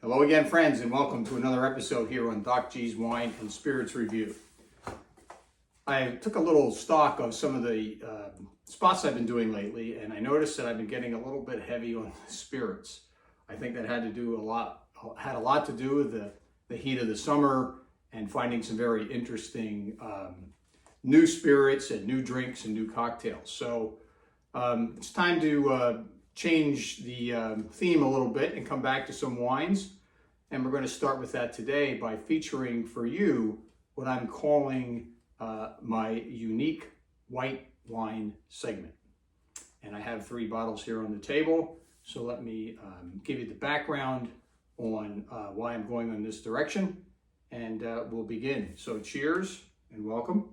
Hello again, friends, and welcome to another episode here on Doc G's Wine and Spirits Review. I took a little stock of some of the spots I've been doing lately, and I noticed that I've been getting a little bit heavy on the spirits. I think that had a lot to do with the heat of the summer and finding some very interesting new spirits and new drinks and new cocktails. So it's time to change the theme a little bit and come back to some wines. And we're going to start with that today by featuring for you what I'm calling my unique white wine segment. And I have 3 bottles here on the table. So let me give you the background on why I'm going in this direction, and we'll begin. So cheers and welcome.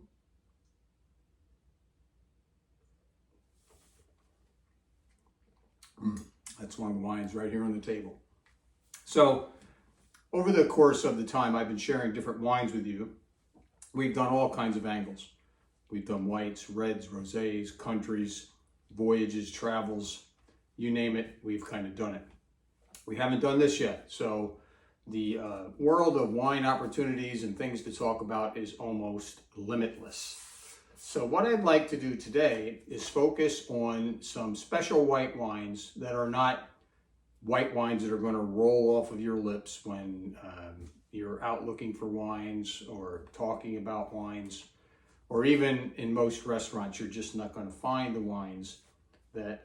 That's one of the wines right here on the table. So over the course of the time I've been sharing different wines with you, we've done all kinds of angles. We've done whites, reds, rosés, countries, voyages, travels, you name it, we've kind of done it. We haven't done this yet. So the world of wine opportunities and things to talk about is almost limitless. So what I'd like to do today is focus on some special white wines that are not white wines that are going to roll off of your lips when you're out looking for wines or talking about wines, or even in most restaurants, you're just not going to find the wines that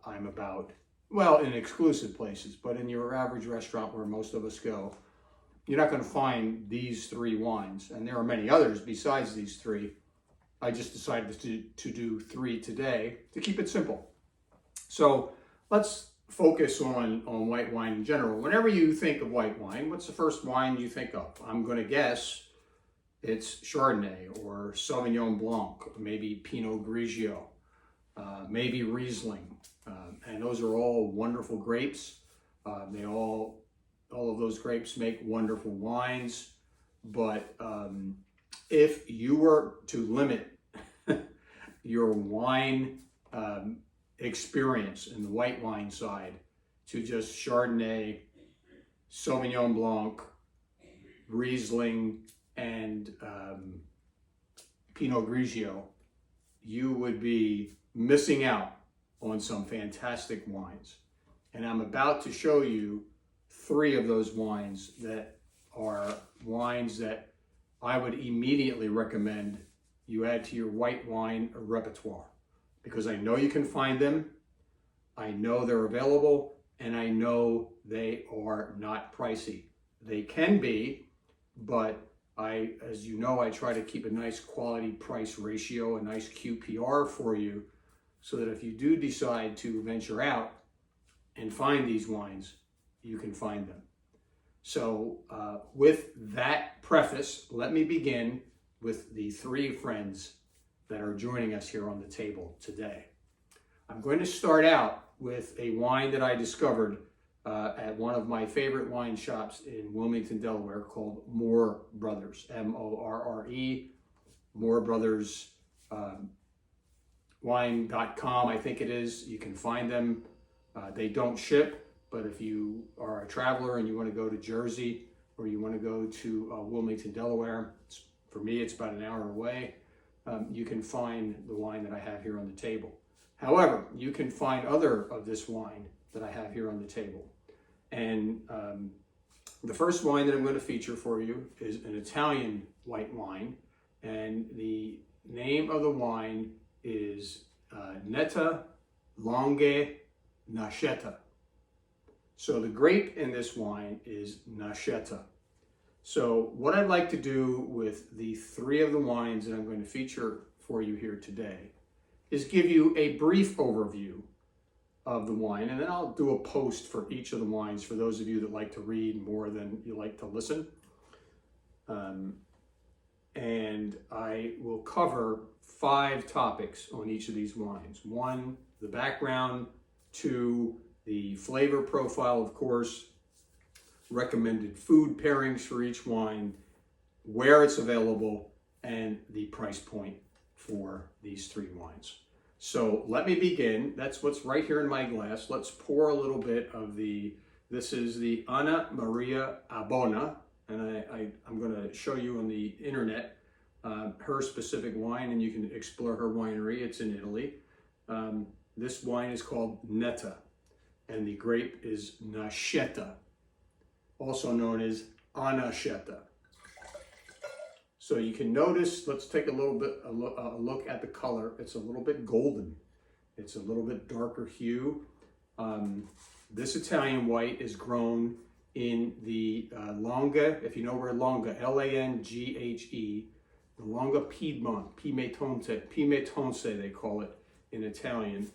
I'm about. Well, in exclusive places, but in your average restaurant where most of us go, you're not going to find these 3 wines. And there are many others besides these 3. I just decided to do 3 today to keep it simple. So let's focus on white wine in general. Whenever you think of white wine, what's the first wine you think of? I'm going to guess it's Chardonnay or Sauvignon Blanc, maybe Pinot Grigio, maybe Riesling. And those are all wonderful grapes. All of those grapes make wonderful wines. But if you were to limit your wine experience in the white wine side to just Chardonnay, Sauvignon Blanc, Riesling, and Pinot Grigio, you would be missing out on some fantastic wines. And I'm about to show you 3 of those wines that are wines that I would immediately recommend you add to your white wine repertoire, because I know you can find them, I know they're available, and I know they are not pricey. They can be, but as you know, I try to keep a nice quality price ratio, a nice QPR for you, so that if you do decide to venture out and find these wines, you can find them. So with that preface, let me begin with the 3 friends that are joining us here on the table today. I'm going to start out with a wine that I discovered at one of my favorite wine shops in Wilmington, Delaware, called Moore Brothers, M-O-R-R-E, Moore Brothers wine.com, I think it is. You can find them. They don't ship, but if you are a traveler and you want to go to Jersey or you want to go to Wilmington, Delaware, for me it's about an hour away, you can find the wine that I have here on the table. However, you can find other of this wine that I have here on the table. And the first wine that I'm going to feature for you is an Italian white wine, and the name of the wine is Netta Longa Nascetta. So the grape in this wine is Nascetta. So what I'd like to do with the 3 of the wines that I'm going to feature for you here today is give you a brief overview of the wine, and then I'll do a post for each of the wines for those of you that like to read more than you like to listen. And I will cover 5 topics on each of these wines. 1, the background. 2, the flavor profile, of course, recommended food pairings for each wine, where it's available, and the price point for these 3 wines. So let me begin. That's what's right here in my glass. Let's pour a little bit of the This is the Anna Maria Abona, and I'm going to show you on the internet her specific wine, and you can explore her winery. It's in Italy. This wine is called Netta, and the grape is Nascetta, also known as Annascetta. So you can notice, let's take a look at the color. It's a little bit golden. It's a little bit darker hue. This Italian white is grown in the Longa, if you know where Longa, L-A-N-G-H-E, the Longa Piedmont, Piedmonte they call it in Italian,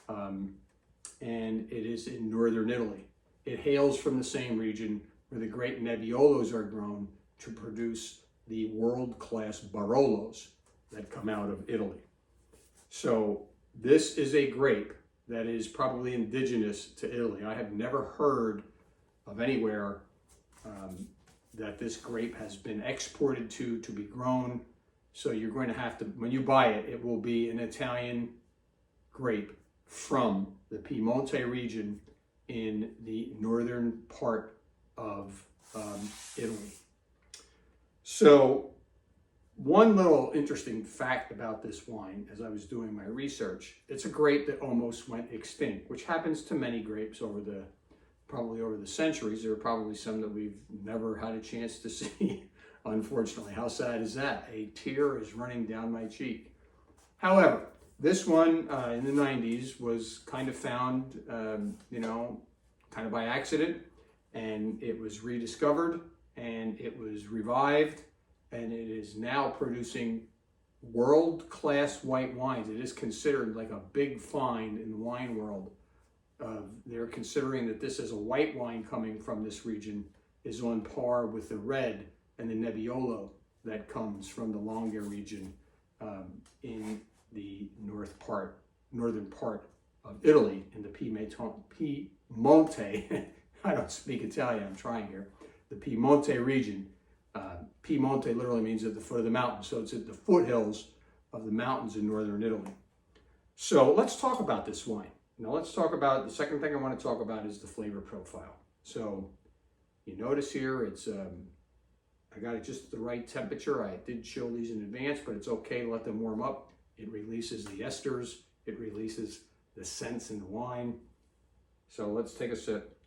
and it is in northern Italy. It hails from the same region where the great Nebbiolos are grown to produce the world-class Barolos that come out of Italy. So this is a grape that is probably indigenous to Italy. I have never heard of anywhere that this grape has been exported to be grown. So you're going to have to, when you buy it, it will be an Italian grape from the Piemonte region in the northern part of Italy. So one little interesting fact about this wine, as I was doing my research, it's a grape that almost went extinct, which happens to many grapes probably over the centuries. There are probably some that we've never had a chance to see, unfortunately. How sad is that? A tear is running down my cheek. However, this one in the 90s was kind of found, kind of by accident, and it was rediscovered, and it was revived, and it is now producing world-class white wines. It is considered like a big find in the wine world. They're considering that this as a white wine coming from this region is on par with the red and the Nebbiolo that comes from the Longa region in the northern part of Italy, in the Piemonte, I don't speak Italian, I'm trying here, the Piemonte region. Piemonte literally means at the foot of the mountain, so it's at the foothills of the mountains in northern Italy. So let's talk about this wine. Now let's talk about, the second thing I want to talk about is the flavor profile. So you notice here, it's I got it just at the right temperature. I did chill these in advance, but it's okay to let them warm up. It releases the esters, it releases the scents in the wine. So let's take a sip.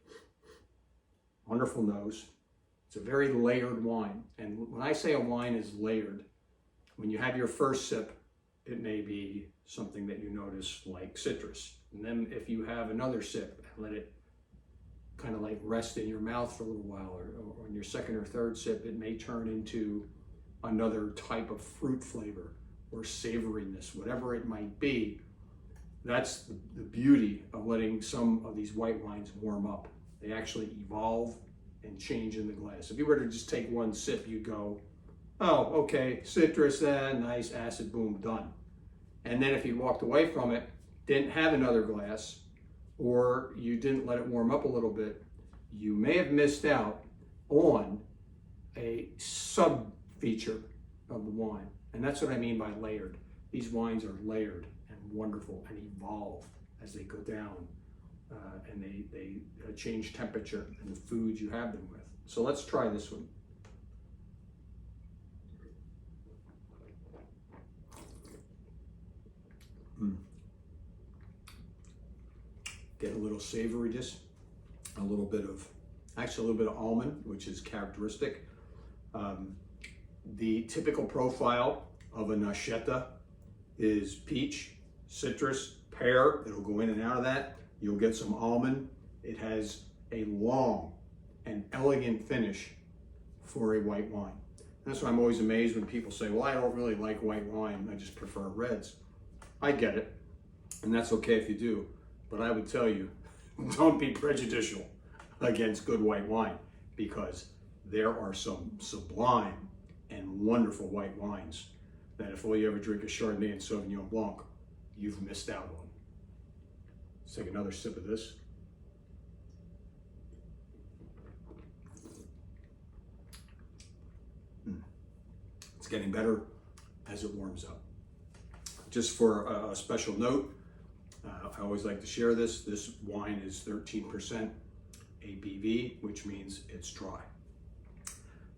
Wonderful nose. It's a very layered wine. And when I say a wine is layered, when you have your first sip, it may be something that you notice like citrus. And then if you have another sip and let it kind of like rest in your mouth for a little while, or on your second or third sip, it may turn into another type of fruit flavor or savoriness, whatever it might be. That's the beauty of letting some of these white wines warm up. They actually evolve and change in the glass. If you were to just take one sip, you go, oh, okay, citrus, nice, acid, boom, done. And then if you walked away from it, didn't have another glass, or you didn't let it warm up a little bit, you may have missed out on a sub-feature of the wine. And that's what I mean by layered. These wines are layered and wonderful and evolve as they go down. And they change temperature and the foods you have them with. So let's try this one. Get a little savoriness, a little bit of almond, which is characteristic. The typical profile of a Nascetta is peach, citrus, pear. It'll go in and out of that. You'll get some almond. It has a long and elegant finish for a white wine. That's why I'm always amazed when people say, well, I don't really like white wine, I just prefer reds. I get it, and that's okay if you do, but I would tell you, don't be prejudicial against good white wine, because there are some sublime and wonderful white wines that if all you ever drink is Chardonnay and Sauvignon Blanc, you've missed out on. Let's take another sip of this. It's getting better as it warms up. Just for a special note, I always like to share this. This wine is 13% ABV, which means it's dry.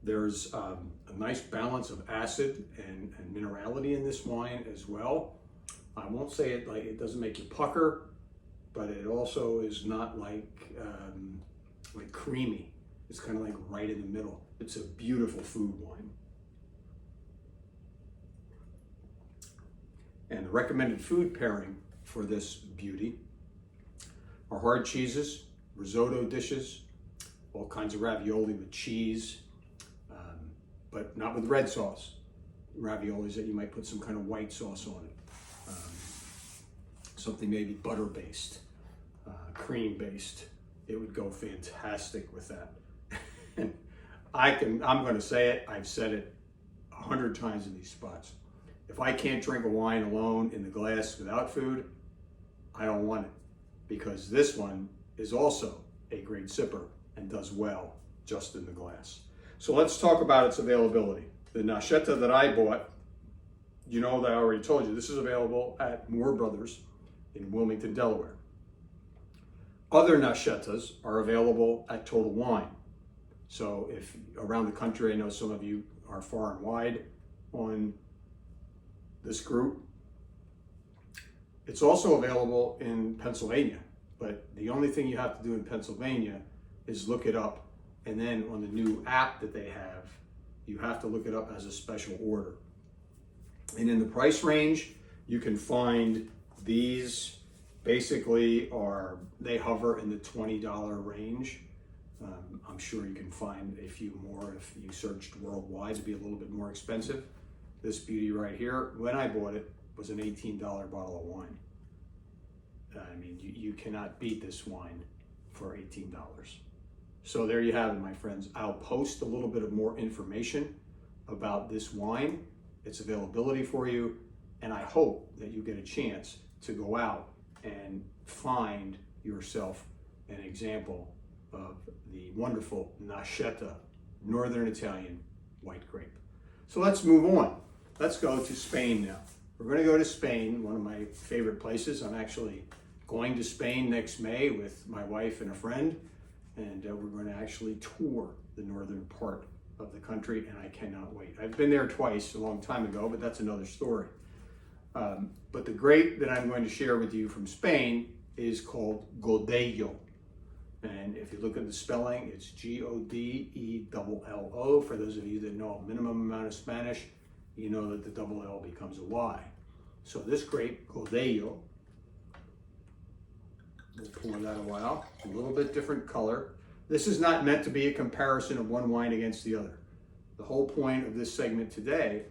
There's a nice balance of acid and minerality in this wine as well. I won't say it doesn't make you pucker, but it also is not like creamy. It's kind of like right in the middle. It's a beautiful food wine. And the recommended food pairing for this beauty are hard cheeses, risotto dishes, all kinds of ravioli with cheese, but not with red sauce. Raviolis that you might put some kind of white sauce on it. Something maybe butter-based, cream-based. It would go fantastic with that. And I'm going to say it, I've said it 100 times in these spots. If I can't drink a wine alone in the glass without food, I don't want it, because this one is also a great sipper and does well just in the glass. So let's talk about its availability. The Nascetta that I bought, you know that I already told you, this is available at Moore Brothers in Wilmington, Delaware. Other Nascettas are available at Total Wine. So if around the country, I know some of you are far and wide on this group. It's also available in Pennsylvania, but the only thing you have to do in Pennsylvania is look it up, and then on the new app that they have, you have to look it up as a special order. And in the price range, you can find these basically they hover in the $20 range. I'm sure you can find a few more if you searched worldwide. It'd be a little bit more expensive. This beauty right here, when I bought it, was an $18 bottle of wine. I mean, you cannot beat this wine for $18. So there you have it, my friends. I'll post a little bit of more information about this wine, its availability for you, and I hope that you get a chance to go out and find yourself an example of the wonderful Nascetta Northern Italian white grape. So let's move on. Let's go to Spain now. We're going to go to Spain, one of my favorite places. I'm actually going to Spain next May with my wife and a friend, and we're going to actually tour the northern part of the country, and I cannot wait. I've been there twice a long time ago, but that's another story. But the grape that I'm going to share with you from Spain is called Godello. And if you look at the spelling, it's Godello. For those of you that know a minimum amount of Spanish, you know that the double L becomes a Y. So this grape, Godello, we'll pour that a while. A little bit different color. This is not meant to be a comparison of one wine against the other. The whole point of this segment today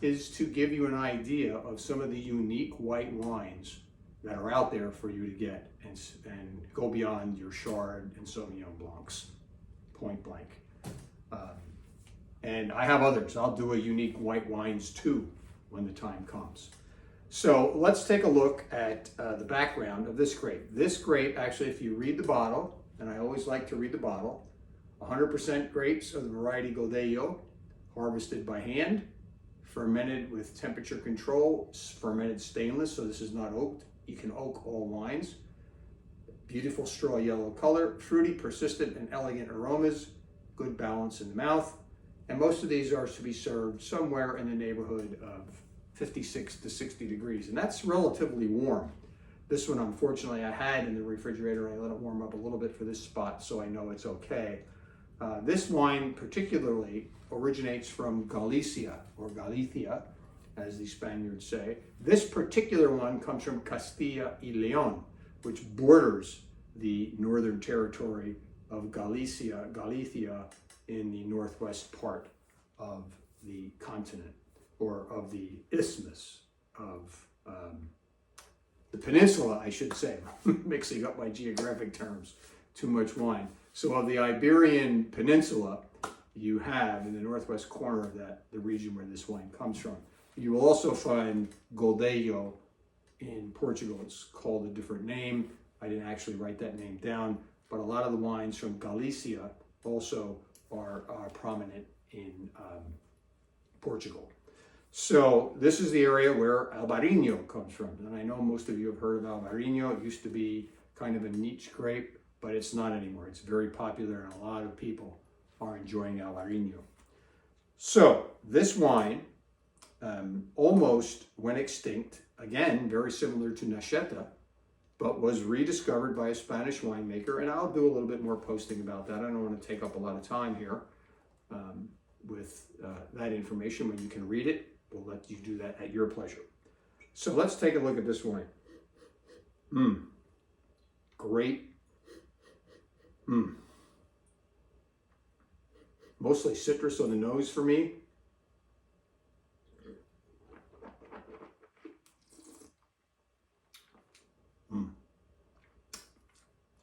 is to give you an idea of some of the unique white wines that are out there for you to get and go beyond your Chard and Sauvignon Blancs, point blank. And I have others. I'll do a unique white wines too when the time comes. So let's take a look at the background of this grape. This grape, actually, if you read the bottle, and I always like to read the bottle, 100% grapes of the variety Godello, harvested by hand, fermented with temperature control, fermented stainless, so this is not oaked. You can oak all wines. Beautiful straw yellow color, fruity, persistent, and elegant aromas, good balance in the mouth. And most of these are to be served somewhere in the neighborhood of 56 to 60 degrees, and that's relatively warm. This one, unfortunately, I had in the refrigerator. I let it warm up a little bit for this spot, so I know it's okay. This wine particularly originates from Galicia, or Galicia, as the Spaniards say. This particular one comes from Castilla y León, which borders the northern territory of Galicia in the northwest part of the continent, or of the isthmus of the peninsula, I should say, mixing up my geographic terms, too much wine. So of the Iberian Peninsula, you have in the northwest corner of that, the region where this wine comes from. You will also find Godello in Portugal. It's called a different name. I didn't actually write that name down, but a lot of the wines from Galicia also are prominent in Portugal. So this is the area where Albarino comes from. And I know most of you have heard of Albarino. It used to be kind of a niche grape, but it's not anymore. It's very popular and a lot of people are enjoying Alvarinho. So this wine almost went extinct, again, very similar to Nacheta, but was rediscovered by a Spanish winemaker, and I'll do a little bit more posting about that. I don't want to take up a lot of time here with that information. When you can read it, we'll let you do that at your pleasure. So let's take a look at this wine. Great. Mostly citrus on the nose for me.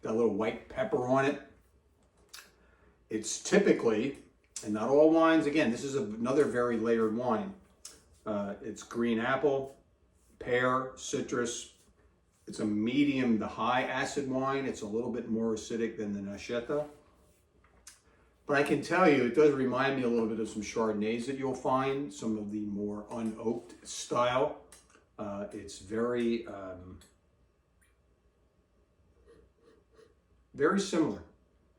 Got a little white pepper on it. It's typically, and not all wines, again, this is another very layered wine. It's green apple, pear, citrus. It's a medium to high acid wine. It's a little bit more acidic than the Nacheta. But I can tell you, it does remind me a little bit of some Chardonnays that you'll find, some of the more unoaked style. It's very, very similar.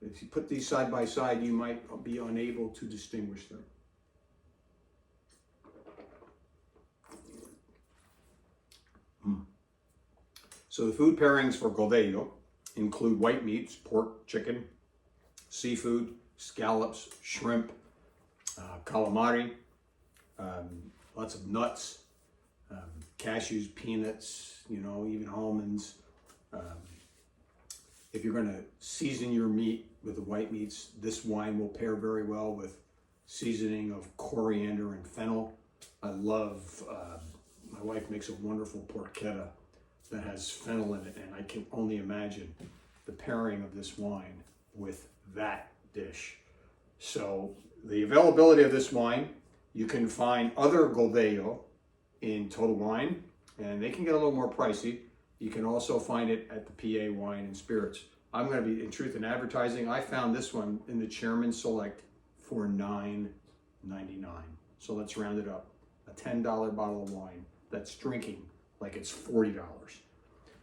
If you put these side by side, you might be unable to distinguish them. So the food pairings for Godello include white meats, pork, chicken, seafood, scallops, shrimp, calamari, lots of nuts, cashews, peanuts, even almonds. If you're going to season your meat with the white meats, this wine will pair very well with seasoning of coriander and fennel. I love, my wife makes a wonderful porchetta that has fennel in it, and I can only imagine the pairing of this wine with that dish. So the availability of this wine, you can find other Godello in Total Wine, and they can get a little more pricey. You can also find it at the PA Wine and Spirits. I'm going to be, in truth and advertising, I found this one in the Chairman Select for $9.99. So let's round it up. A $10 bottle of wine that's drinking like it's $40.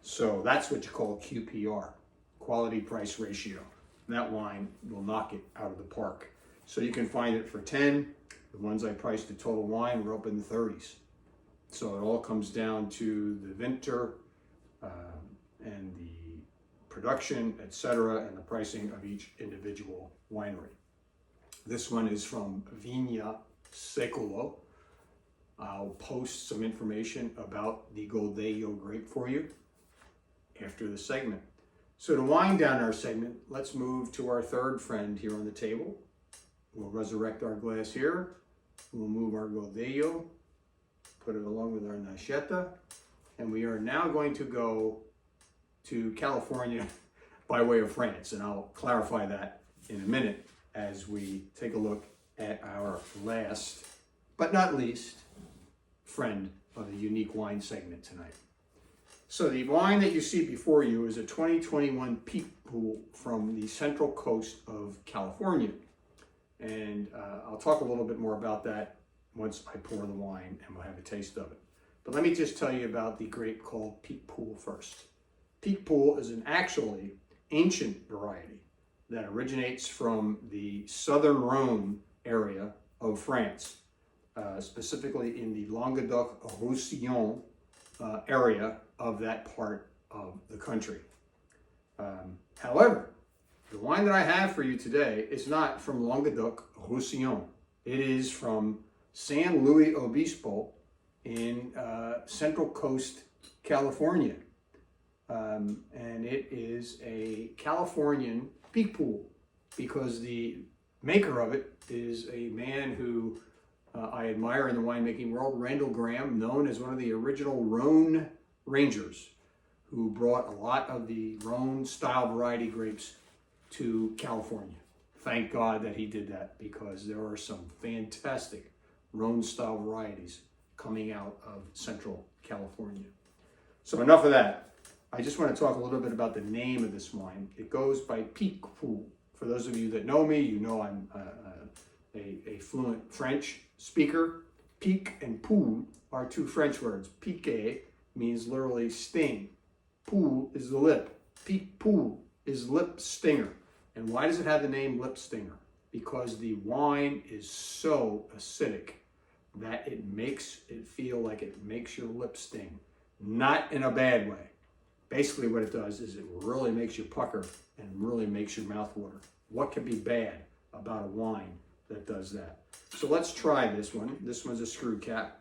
So that's what you call QPR, quality price ratio. That wine will knock it out of the park. So you can find it for 10. The ones I priced at Total Wine were up in the 30s. So it all comes down to the vinter and the production, etc., and the pricing of each individual winery. This one is from Vigna Seculo. I'll post some information about the Godello grape for you after the segment. So to wind down our segment, let's move to our third friend here on the table. We'll resurrect our glass here. We'll move our Godello, put it along with our Nacheta, and we are now going to go to California by way of France, and I'll clarify that in a minute as we take a look at our last, but not least, friend of the unique wine segment tonight. So the wine that you see before you is a 2021 Pic Pool from the central coast of California. And I'll talk a little bit more about that once I pour the wine and we'll have a taste of it. But let me just tell you about the grape called Pic Pool first. Pic Pool is an actually ancient variety that originates from the southern Rhone area of France, specifically in the Languedoc-Roussillon area of that part of the country. However, the wine that I have for you today is not from Languedoc-Roussillon. It is from San Luis Obispo in Central Coast, California. And it is a Californian Pic Pool because the maker of it is a man who I admire in the winemaking world, Randall Graham, known as one of the original Rhone Rangers, who brought a lot of the Rhone style variety grapes to California. Thank God that he did that because there are some fantastic Rhone style varieties coming out of Central California. So enough of that. I just want to talk a little bit about the name of this wine. It goes by Pic Pool. For those of you that know me, you know I'm a fluent French speaker. Pic and pool are two French words. Pique means literally sting. Pool is the lip. Pic Pool is Lip Stinger. And why does it have the name Lip Stinger? Because the wine is so acidic that it makes it feel like it makes your lips sting. Not in a bad way. Basically what it does is it really makes you pucker and really makes your mouth water. What could be bad about a wine that does that? So let's try this one. This one's a screw cap.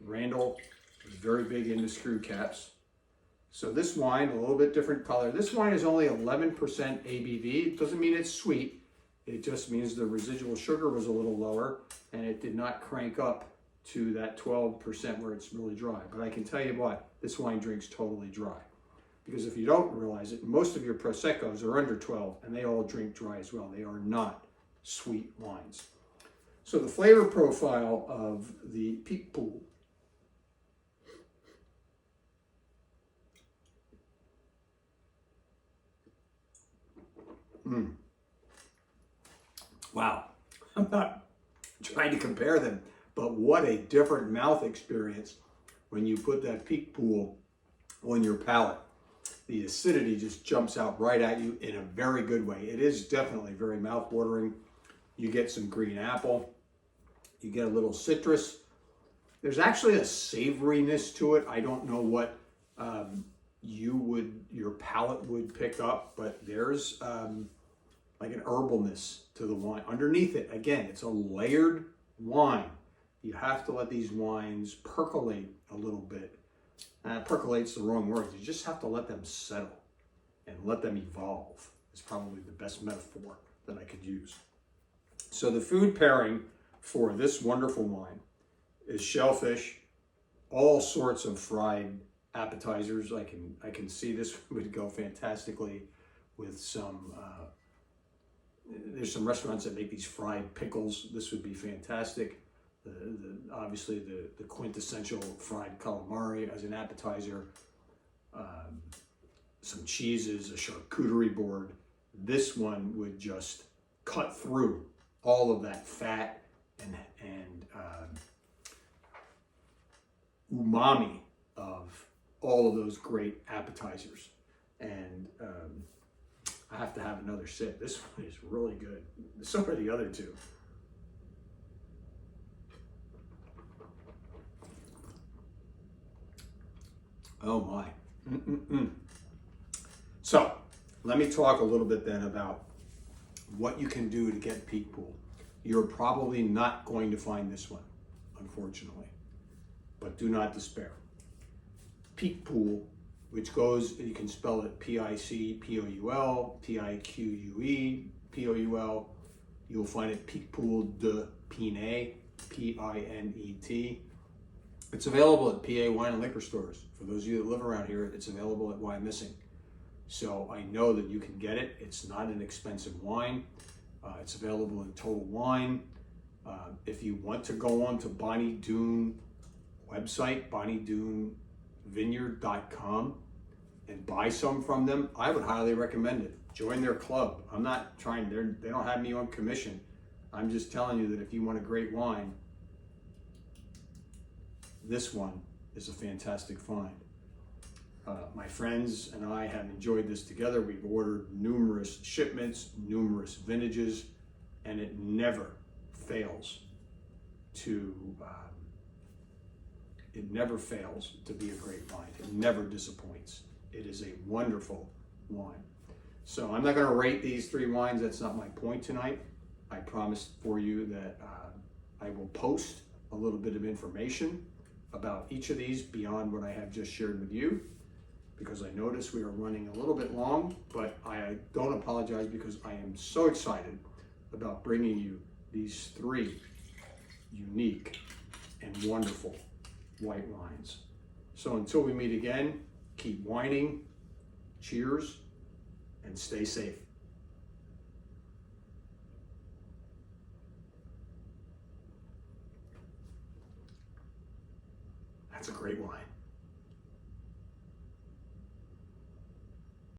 Randall is very big into screw caps. So this wine, a little bit different color. This wine is only 11% ABV. It doesn't mean it's sweet. It just means the residual sugar was a little lower and it did not crank up to that 12% where it's really dry. But I can tell you what, this wine drinks totally dry. Because if you don't realize it, most of your Proseccos are under 12 and they all drink dry as well. They are not sweet wines. So the flavor profile of the Picpoul. Wow, I'm not trying to compare them, but what a different mouth experience when you put that Picpoul on your palate. The acidity just jumps out right at you in a very good way. It is definitely very mouth-watering. You get some green apple. You get a little citrus. There's actually a savoriness to it. I don't know what your palate would pick up, but there's like an herbalness to the wine. Underneath it, again, it's a layered wine. You have to let these wines percolate a little bit. Percolate's the wrong word. You just have to let them settle and let them evolve. Is probably the best metaphor that I could use. So the food pairing for this wonderful wine is shellfish, all sorts of fried appetizers. I can see this would go fantastically with some. There's some restaurants that make these fried pickles. This would be fantastic. Obviously the quintessential fried calamari as an appetizer. Some cheeses, a charcuterie board. This one would just cut through all of that fat and umami of all of those great appetizers. And I have to have another sip. This one is really good. So are the other two. Oh my. So let me talk a little bit then about what you can do to get Picpoul. You're probably not going to find this one, unfortunately, but do not despair. Picpoul, which goes, you can spell it Picpoul, Pique, Poul. You'll find it Picpoul de Pinet, Pinet. It's available at PA wine and liquor stores. For those of you that live around here, it's available at Wine Missing. So I know that you can get it. It's not an expensive wine. It's available in Total Wine. If you want to go on to Bonnie Doon website, bonniedoonvineyard.com, and buy some from them, I would highly recommend it. Join their club. I'm not trying, they don't have me on commission. I'm just telling you that if you want a great wine, this one is a fantastic find. My friends and I have enjoyed this together. We've ordered numerous shipments, numerous vintages, and it never fails to be a great wine. It never disappoints. It is a wonderful wine. So I'm not going to rate these three wines. That's not my point tonight. I promised for you that I will post a little bit of information about each of these beyond what I have just shared with you, because I notice we are running a little bit long, but I don't apologize because I am so excited about bringing you these three unique and wonderful white wines. So until we meet again, keep whining, cheers, and stay safe. That's a great wine.